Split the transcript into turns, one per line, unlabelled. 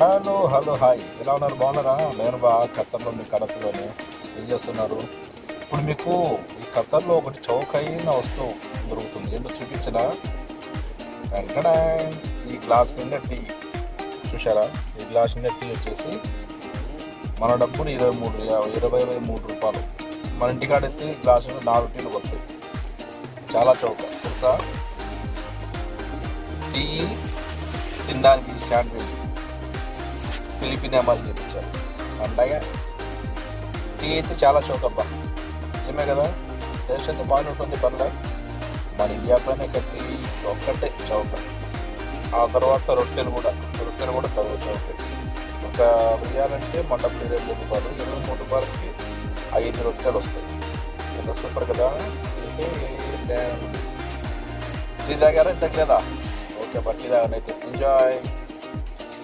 Hello hello hi, ఎలా ఉన్నారు? బాగున్నారా? నేను బాగా ఖత్తర్లో, మీ కడపలోనే. ఏం చేస్తున్నారు? ఇప్పుడు మీకు ఈ ఖత్తర్లో ఒకటి చౌకైన వస్తువు దొరుకుతుంది. ఏంటో చూపించనా? వెంటనే ఈ గ్లాస్ నిండా టీ చూసారా? ఈ గ్లాస్ నిండా టీ వచ్చేసి మన డబ్బులు 23 రూపాయలు. మన ఇంటికాడైతే ఈ గ్లాసు 4 టీలు పడతాయి. చాలా చౌక తెలుసా? టీ తినడానికి శాండ్విచ్ ఫిలిపిన్ అమ్మాయిలు చూపించారు. అలాగే టీ అయితే చాలా చౌకబ్బా, నిజమే కదా? టేస్ట్ అయితే బాగానే ఉంటుంది, పర్లే. మన ఇండియా పైన టీ ఒక్కటే చౌక. ఆ తర్వాత రొట్టెలు కూడా తరువు చౌక. ఒక వేయాలంటే మన డబ్బులు 23 రూపాయలు. 23 రూపాయలకి 5 రొట్టెలు వస్తాయి. ఎంత సూపర్ కదా! టీ తాగారా? ఇంతకు లేదా? ఓకే, బట్టి తాగనైతే ఎంజాయ్.